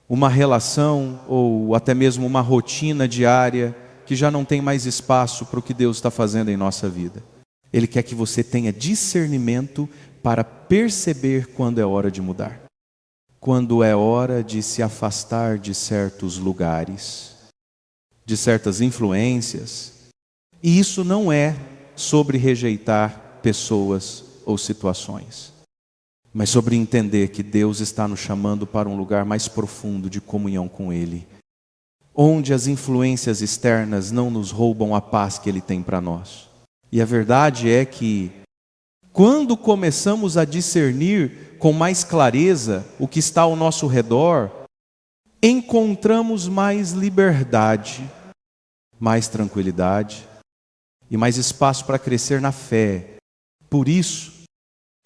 uma relação ou até mesmo uma rotina diária que já não tem mais espaço para o que Deus está fazendo em nossa vida. Ele quer que você tenha discernimento para perceber quando é hora de mudar, quando é hora de se afastar de certos lugares, de certas influências. E isso não é sobre rejeitar pessoas ou situações, mas sobre entender que Deus está nos chamando para um lugar mais profundo de comunhão com Ele, onde as influências externas não nos roubam a paz que Ele tem para nós. E a verdade é que, quando começamos a discernir com mais clareza o que está ao nosso redor, encontramos mais liberdade, mais tranquilidade e mais espaço para crescer na fé. Por isso,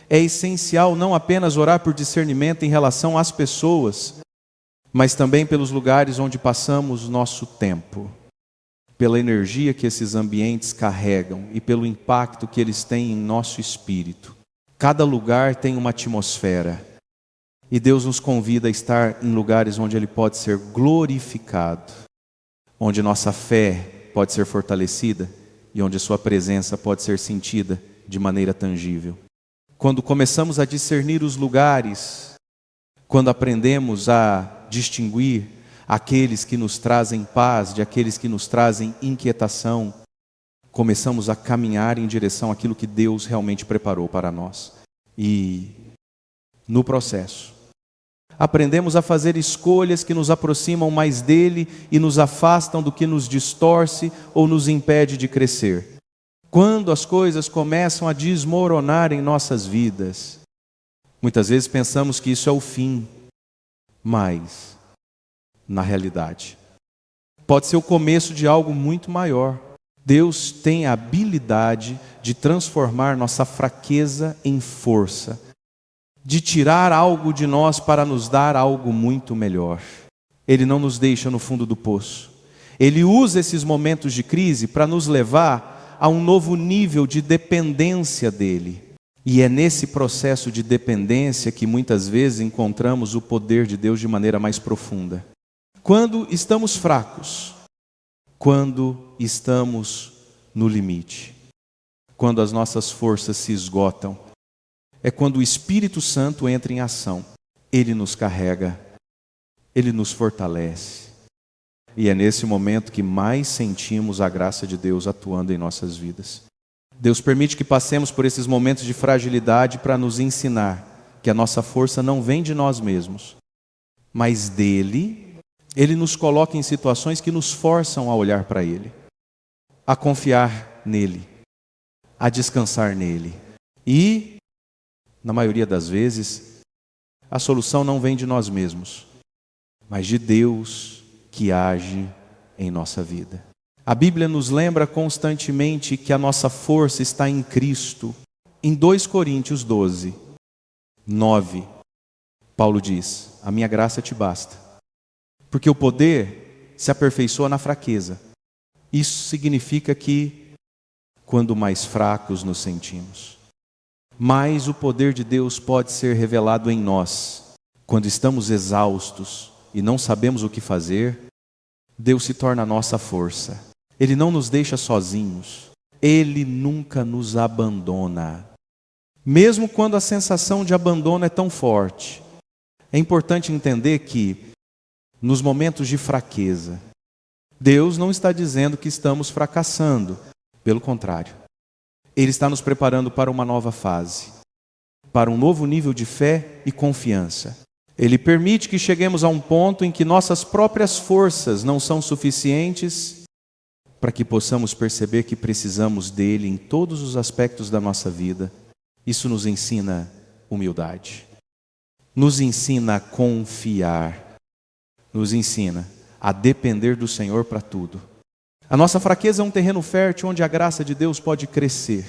é essencial não apenas orar por discernimento em relação às pessoas, mas também pelos lugares onde passamos nosso tempo, pela energia que esses ambientes carregam e pelo impacto que eles têm em nosso espírito. Cada lugar tem uma atmosfera, e Deus nos convida a estar em lugares onde Ele pode ser glorificado, onde nossa fé pode ser fortalecida e onde Sua presença pode ser sentida de maneira tangível. Quando começamos a discernir os lugares, quando aprendemos a distinguir aqueles que nos trazem paz de aqueles que nos trazem inquietação, começamos a caminhar em direção àquilo que Deus realmente preparou para nós. E, no processo, aprendemos a fazer escolhas que nos aproximam mais dele e nos afastam do que nos distorce ou nos impede de crescer. Quando as coisas começam a desmoronar em nossas vidas, muitas vezes pensamos que isso é o fim, mas, na realidade, pode ser o começo de algo muito maior. Deus tem a habilidade de transformar nossa fraqueza em força, de tirar algo de nós para nos dar algo muito melhor. Ele não nos deixa no fundo do poço. Ele usa esses momentos de crise para nos levar a um novo nível de dependência dele. E é nesse processo de dependência que muitas vezes encontramos o poder de Deus de maneira mais profunda. Quando estamos fracos, quando estamos no limite, quando as nossas forças se esgotam, é quando o Espírito Santo entra em ação. Ele nos carrega, Ele nos fortalece. E é nesse momento que mais sentimos a graça de Deus atuando em nossas vidas. Deus permite que passemos por esses momentos de fragilidade para nos ensinar que a nossa força não vem de nós mesmos, mas dele. Ele nos coloca em situações que nos forçam a olhar para Ele, a confiar nele, a descansar nele. E, na maioria das vezes, a solução não vem de nós mesmos, mas de Deus que age em nossa vida. A Bíblia nos lembra constantemente que a nossa força está em Cristo. Em 2 Coríntios 12, 9, Paulo diz: a minha graça te basta, porque o poder se aperfeiçoa na fraqueza. Isso significa que, quando mais fracos nos sentimos, mais o poder de Deus pode ser revelado em nós. Quando estamos exaustos e não sabemos o que fazer, Deus se torna a nossa força. Ele não nos deixa sozinhos. Ele nunca nos abandona. Mesmo quando a sensação de abandono é tão forte, é importante entender que, nos momentos de fraqueza, Deus não está dizendo que estamos fracassando. Pelo contrário, Ele está nos preparando para uma nova fase, para um novo nível de fé e confiança. Ele permite que cheguemos a um ponto em que nossas próprias forças não são suficientes para que possamos perceber que precisamos dele em todos os aspectos da nossa vida. Isso nos ensina humildade, nos ensina a confiar, nos ensina a depender do Senhor para tudo. A nossa fraqueza é um terreno fértil onde a graça de Deus pode crescer.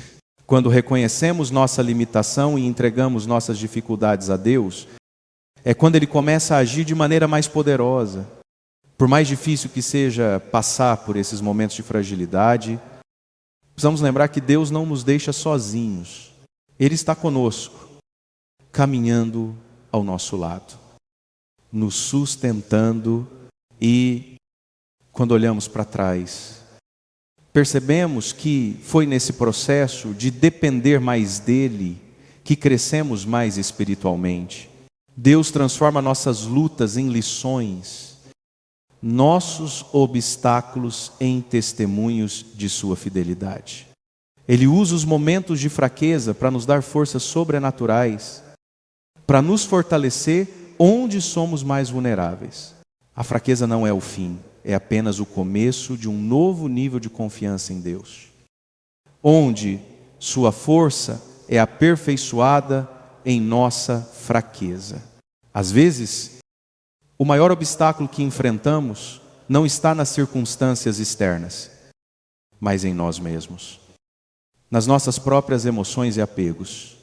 Quando reconhecemos nossa limitação e entregamos nossas dificuldades a Deus, é quando Ele começa a agir de maneira mais poderosa. Por mais difícil que seja passar por esses momentos de fragilidade, precisamos lembrar que Deus não nos deixa sozinhos. Ele está conosco, caminhando ao nosso lado, nos sustentando. E, quando olhamos para trás, percebemos que foi nesse processo de depender mais dEle que crescemos mais espiritualmente. Deus transforma nossas lutas em lições, nossos obstáculos em testemunhos de sua fidelidade. Ele usa os momentos de fraqueza para nos dar forças sobrenaturais, para nos fortalecer onde somos mais vulneráveis. A fraqueza não é o fim, é apenas o começo de um novo nível de confiança em Deus, onde sua força é aperfeiçoada em nossa fraqueza. Às vezes, o maior obstáculo que enfrentamos não está nas circunstâncias externas, mas em nós mesmos, nas nossas próprias emoções e apegos.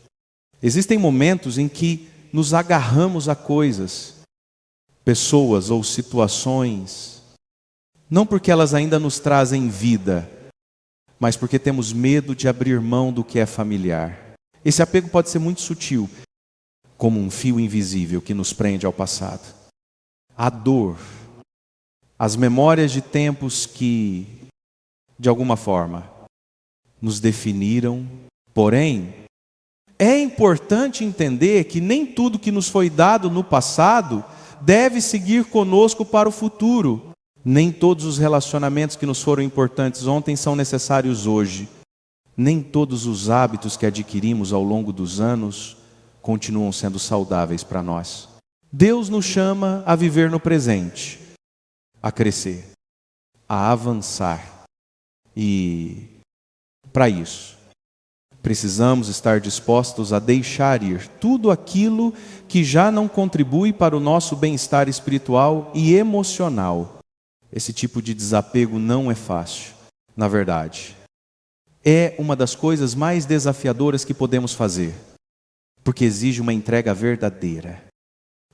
Existem momentos em que nos agarramos a coisas, pessoas ou situações, não porque elas ainda nos trazem vida, mas porque temos medo de abrir mão do que é familiar. Esse apego pode ser muito sutil, como um fio invisível que nos prende ao passado. A dor, as memórias de tempos que, de alguma forma, nos definiram. Porém, é importante entender que nem tudo que nos foi dado no passado deve seguir conosco para o futuro. Nem todos os relacionamentos que nos foram importantes ontem são necessários hoje. Nem todos os hábitos que adquirimos ao longo dos anos continuam sendo saudáveis para nós. Deus nos chama a viver no presente, a crescer, a avançar. E, para isso, precisamos estar dispostos a deixar ir tudo aquilo que já não contribui para o nosso bem-estar espiritual e emocional. Esse tipo de desapego não é fácil, na verdade. É uma das coisas mais desafiadoras que podemos fazer, porque exige uma entrega verdadeira,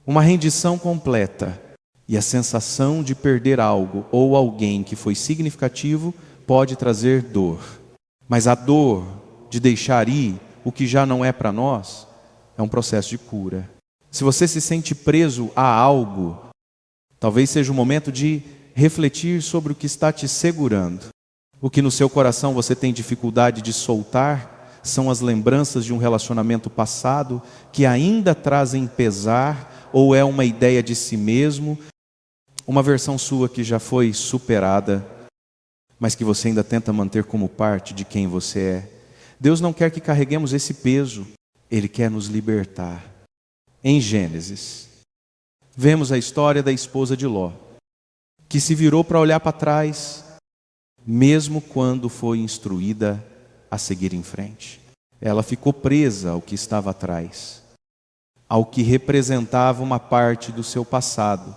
uma rendição completa, e a sensação de perder algo ou alguém que foi significativo pode trazer dor. Mas a dor de deixar ir o que já não é para nós é um processo de cura. Se você se sente preso a algo, talvez seja o momento de refletir sobre o que está te segurando. O que no seu coração você tem dificuldade de soltar são as lembranças de um relacionamento passado que ainda trazem pesar, ou é uma ideia de si mesmo, uma versão sua que já foi superada, mas que você ainda tenta manter como parte de quem você é. Deus não quer que carreguemos esse peso, Ele quer nos libertar. Em Gênesis, vemos a história da esposa de Ló, que se virou para olhar para trás, mesmo quando foi instruída a seguir em frente. Ela ficou presa ao que estava atrás, ao que representava uma parte do seu passado.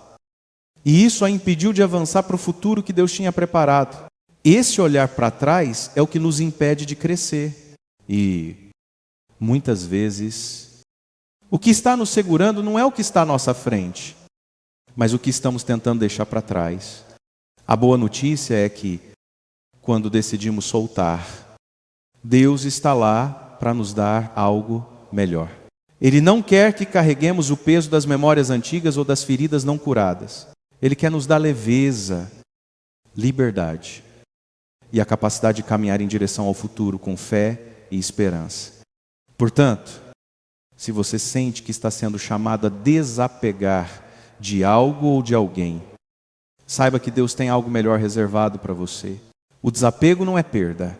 E isso a impediu de avançar para o futuro que Deus tinha preparado. Esse olhar para trás é o que nos impede de crescer. E, muitas vezes, o que está nos segurando não é o que está à nossa frente, mas o que estamos tentando deixar para trás. A boa notícia é que, quando decidimos soltar, Deus está lá para nos dar algo melhor. Ele não quer que carreguemos o peso das memórias antigas ou das feridas não curadas. Ele quer nos dar leveza, liberdade e a capacidade de caminhar em direção ao futuro com fé e esperança. Portanto, se você sente que está sendo chamado a desapegar de algo ou de alguém, saiba que Deus tem algo melhor reservado para você. O desapego não é perda,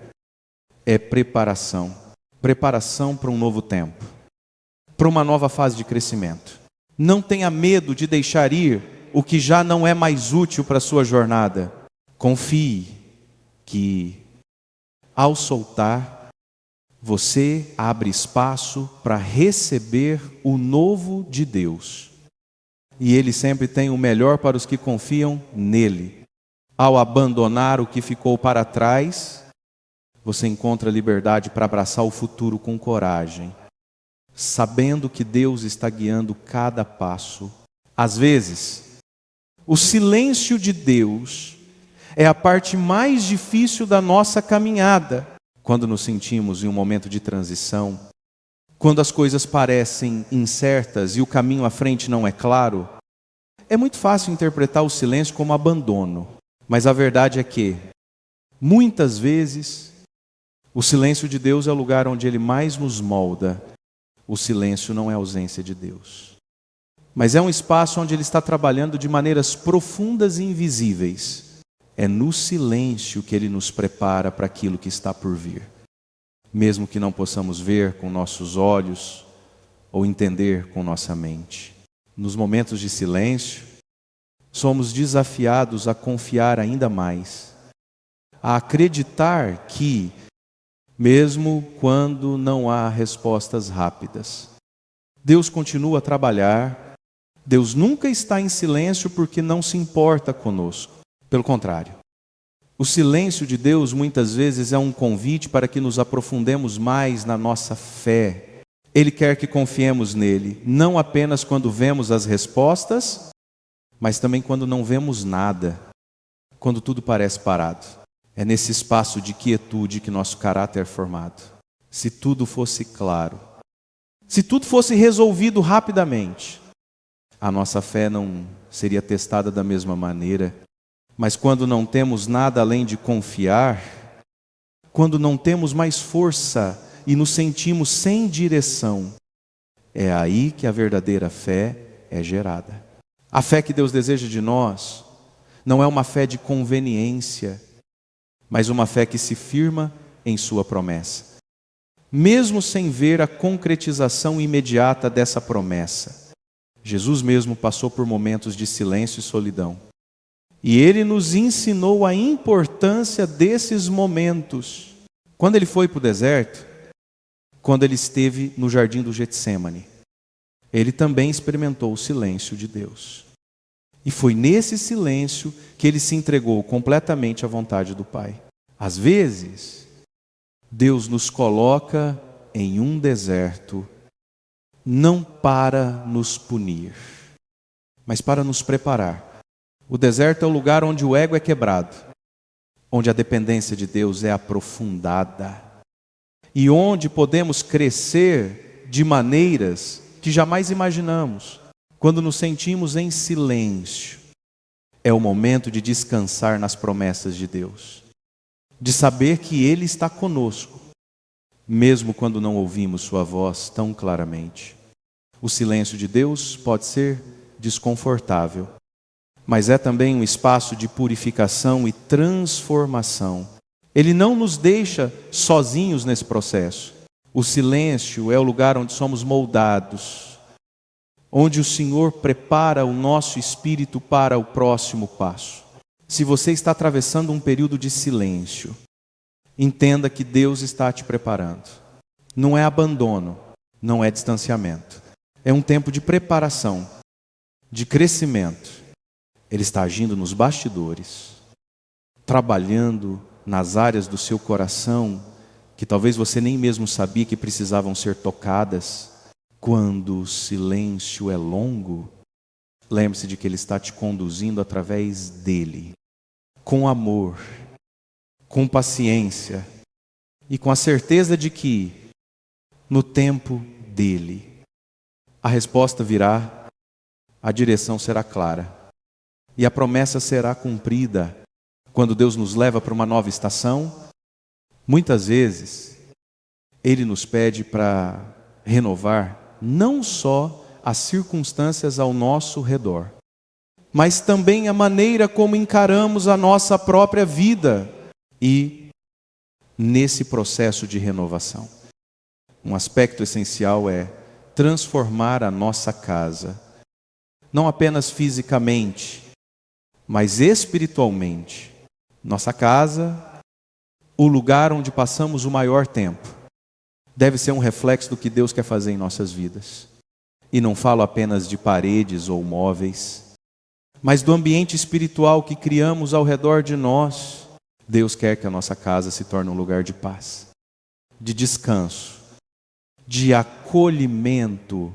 é preparação. Preparação para um novo tempo, para uma nova fase de crescimento. Não tenha medo de deixar ir o que já não é mais útil para a sua jornada. Confie que, ao soltar, você abre espaço para receber o novo de Deus. E Ele sempre tem o melhor para os que confiam nele. Ao abandonar o que ficou para trás, você encontra liberdade para abraçar o futuro com coragem, sabendo que Deus está guiando cada passo. Às vezes, o silêncio de Deus é a parte mais difícil da nossa caminhada. Quando nos sentimos em um momento de transição, quando as coisas parecem incertas e o caminho à frente não é claro, é muito fácil interpretar o silêncio como abandono. Mas a verdade é que, muitas vezes, o silêncio de Deus é o lugar onde Ele mais nos molda. O silêncio não é ausência de Deus, mas é um espaço onde Ele está trabalhando de maneiras profundas e invisíveis. É no silêncio que Ele nos prepara para aquilo que está por vir. mesmo que não possamos ver com nossos olhos ou entender com nossa mente. Nos momentos de silêncio, somos desafiados a confiar ainda mais, a acreditar que, mesmo quando não há respostas rápidas, Deus continua a trabalhar. Deus nunca está em silêncio porque não se importa conosco. Pelo contrário, o silêncio de Deus muitas vezes é um convite para que nos aprofundemos mais na nossa fé. Ele quer que confiemos nele, não apenas quando vemos as respostas, mas também quando não vemos nada, quando tudo parece parado. É nesse espaço de quietude que nosso caráter é formado. Se tudo fosse claro, se tudo fosse resolvido rapidamente, a nossa fé não seria testada da mesma maneira. Mas quando não temos nada além de confiar, quando não temos mais força e nos sentimos sem direção, é aí que a verdadeira fé é gerada. A fé que Deus deseja de nós não é uma fé de conveniência, mas uma fé que se firma em sua promessa, mesmo sem ver a concretização imediata dessa promessa. Jesus mesmo passou por momentos de silêncio e solidão. E Ele nos ensinou a importância desses momentos. Quando Ele foi para o deserto, quando Ele esteve no jardim do Getsêmani, Ele também experimentou o silêncio de Deus. E foi nesse silêncio que Ele se entregou completamente à vontade do Pai. Às vezes, Deus nos coloca em um deserto, não para nos punir, mas para nos preparar. O deserto é o lugar onde o ego é quebrado, onde a dependência de Deus é aprofundada e onde podemos crescer de maneiras que jamais imaginamos. Quando nos sentimos em silêncio, é o momento de descansar nas promessas de Deus, de saber que Ele está conosco, mesmo quando não ouvimos sua voz tão claramente. O silêncio de Deus pode ser desconfortável, mas é também um espaço de purificação e transformação. Ele não nos deixa sozinhos nesse processo. O silêncio é o lugar onde somos moldados, onde o Senhor prepara o nosso espírito para o próximo passo. Se você está atravessando um período de silêncio, entenda que Deus está te preparando. Não é abandono, não é distanciamento. É um tempo de preparação, de crescimento. Ele está agindo nos bastidores, trabalhando nas áreas do seu coração que talvez você nem mesmo sabia que precisavam ser tocadas. Quando o silêncio é longo, lembre-se de que Ele está te conduzindo através dele, com amor, com paciência e com a certeza de que, no tempo dele, a resposta virá, a direção será clara e a promessa será cumprida. Quando Deus nos leva para uma nova estação, muitas vezes Ele nos pede para renovar não só as circunstâncias ao nosso redor, mas também a maneira como encaramos a nossa própria vida. E nesse processo de renovação, um aspecto essencial é transformar a nossa casa, não apenas fisicamente, mas espiritualmente. Nossa casa, o lugar onde passamos o maior tempo, deve ser um reflexo do que Deus quer fazer em nossas vidas. E não falo apenas de paredes ou móveis, mas do ambiente espiritual que criamos ao redor de nós. Deus quer que a nossa casa se torne um lugar de paz, de descanso, de acolhimento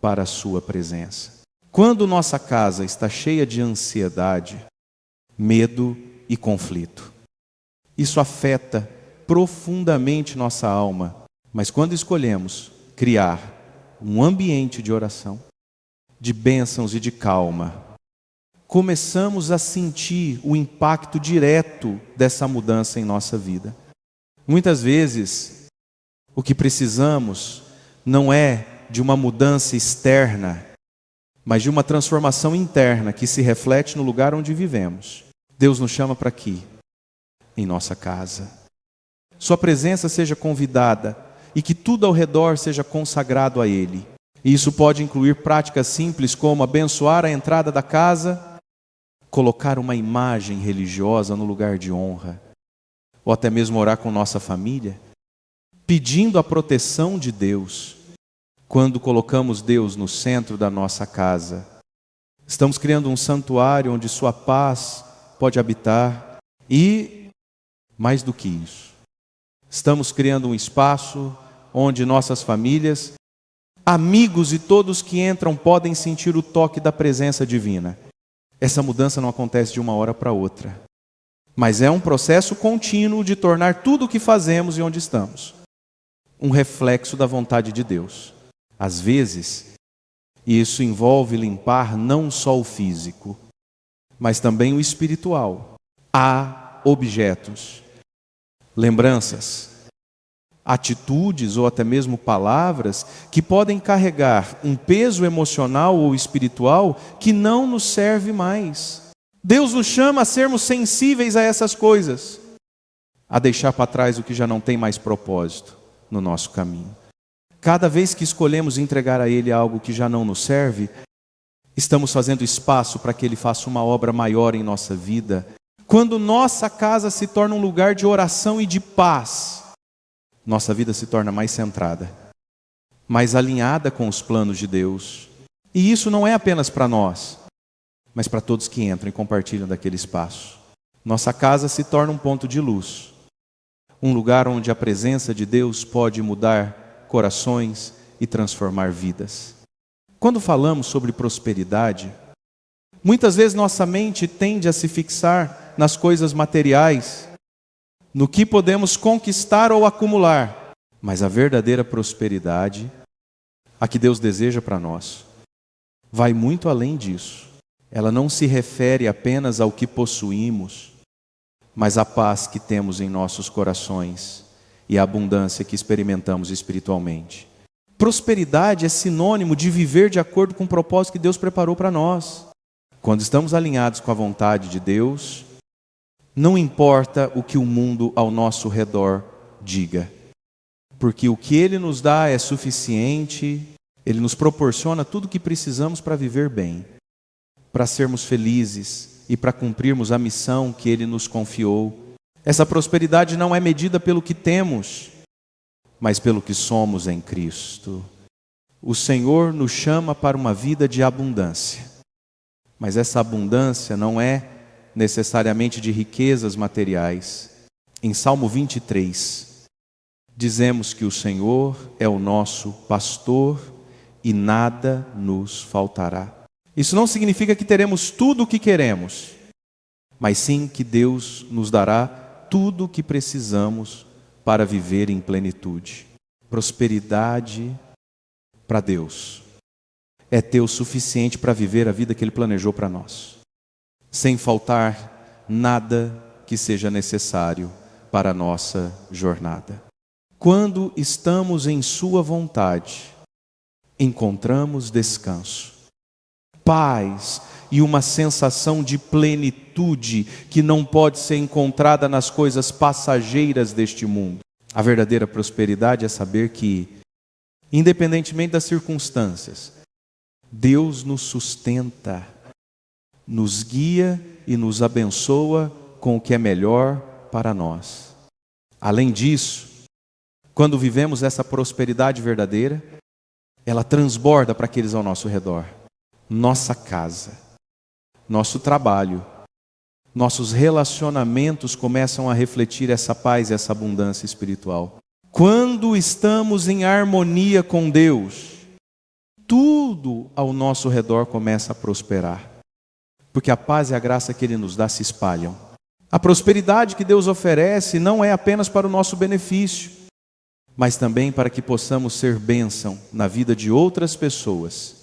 para a sua presença. Quando nossa casa está cheia de ansiedade, medo e conflito, isso afeta profundamente nossa alma. Mas quando escolhemos criar um ambiente de oração, de bênçãos e de calma, começamos a sentir o impacto direto dessa mudança em nossa vida. Muitas vezes, o que precisamos não é de uma mudança externa, mas de uma transformação interna que se reflete no lugar onde vivemos. Deus nos chama para aqui, em nossa casa. sua presença seja convidada e que tudo ao redor seja consagrado a Ele. E isso pode incluir práticas simples como abençoar a entrada da casa, colocar uma imagem religiosa no lugar de honra, ou até mesmo orar com nossa família, pedindo a proteção de Deus. Quando colocamos Deus no centro da nossa casa, estamos criando um santuário onde sua paz pode habitar e, mais do que isso, estamos criando um espaço onde nossas famílias, amigos e todos que entram podem sentir o toque da presença divina. Essa mudança não acontece de uma hora para outra, mas é um processo contínuo de tornar tudo o que fazemos e onde estamos um reflexo da vontade de Deus. Às vezes, isso envolve limpar não só o físico, mas também o espiritual. Há objetos, lembranças, atitudes ou até mesmo palavras que podem carregar um peso emocional ou espiritual que não nos serve mais. Deus nos chama a sermos sensíveis a essas coisas, a deixar para trás o que já não tem mais propósito no nosso caminho. Cada vez que escolhemos entregar a Ele algo que já não nos serve, estamos fazendo espaço para que Ele faça uma obra maior em nossa vida. Quando nossa casa se torna um lugar de oração e de paz, nossa vida se torna mais centrada, mais alinhada com os planos de Deus. E isso não é apenas para nós, mas para todos que entram e compartilham daquele espaço. Nossa casa se torna um ponto de luz, um lugar onde a presença de Deus pode mudar corações e transformar vidas. Quando falamos sobre prosperidade, muitas vezes nossa mente tende a se fixar nas coisas materiais, no que podemos conquistar ou acumular. Mas a verdadeira prosperidade, a que Deus deseja para nós, vai muito além disso. Ela não se refere apenas ao que possuímos, mas à paz que temos em nossos corações e a abundância que experimentamos espiritualmente. Prosperidade é sinônimo de viver de acordo com o propósito que Deus preparou para nós. Quando estamos alinhados com a vontade de Deus, não importa o que o mundo ao nosso redor diga, porque o que Ele nos dá é suficiente, Ele nos proporciona tudo o que precisamos para viver bem, para sermos felizes e para cumprirmos a missão que Ele nos confiou. Essa prosperidade não é medida pelo que temos, mas pelo que somos em Cristo. O Senhor nos chama para uma vida de abundância, mas essa abundância não é necessariamente de riquezas materiais. Em Salmo 23, dizemos que o Senhor é o nosso pastor e nada nos faltará. Isso não significa que teremos tudo o que queremos, mas sim que Deus nos dará tudo o que precisamos para viver em plenitude. Prosperidade para Deus é ter o suficiente para viver a vida que Ele planejou para nós, sem faltar nada que seja necessário para a nossa jornada. Quando estamos em Sua vontade, encontramos descanso, paz e uma sensação de plenitude que não pode ser encontrada nas coisas passageiras deste mundo. A verdadeira prosperidade é saber que, independentemente das circunstâncias, Deus nos sustenta, nos guia e nos abençoa com o que é melhor para nós. Além disso, quando vivemos essa prosperidade verdadeira, ela transborda para aqueles ao nosso redor. Nossa casa, nosso trabalho, nossos relacionamentos começam a refletir essa paz e essa abundância espiritual. Quando estamos em harmonia com Deus, tudo ao nosso redor começa a prosperar, porque a paz e a graça que Ele nos dá se espalham. A prosperidade que Deus oferece não é apenas para o nosso benefício, mas também para que possamos ser bênção na vida de outras pessoas.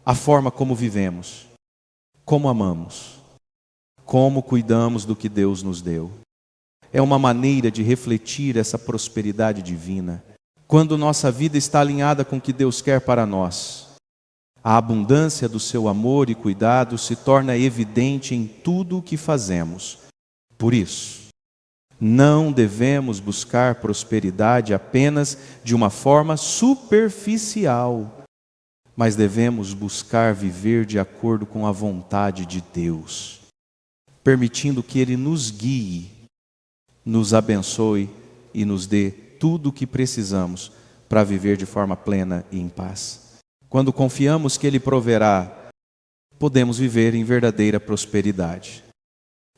A forma como vivemos, como amamos, como cuidamos do que Deus nos deu. É uma maneira de refletir essa prosperidade divina. Quando nossa vida está alinhada com o que Deus quer para nós, a abundância do seu amor e cuidado se torna evidente em tudo o que fazemos. Por isso, Não devemos buscar prosperidade apenas de uma forma superficial, mas devemos buscar viver de acordo com a vontade de Deus, permitindo que Ele nos guie, nos abençoe e nos dê tudo o que precisamos para viver de forma plena e em paz. Quando confiamos que Ele proverá, podemos viver em verdadeira prosperidade,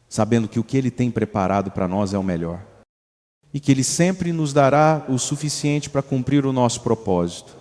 sabendo que o que Ele tem preparado para nós é o melhor e que Ele sempre nos dará o suficiente para cumprir o nosso propósito.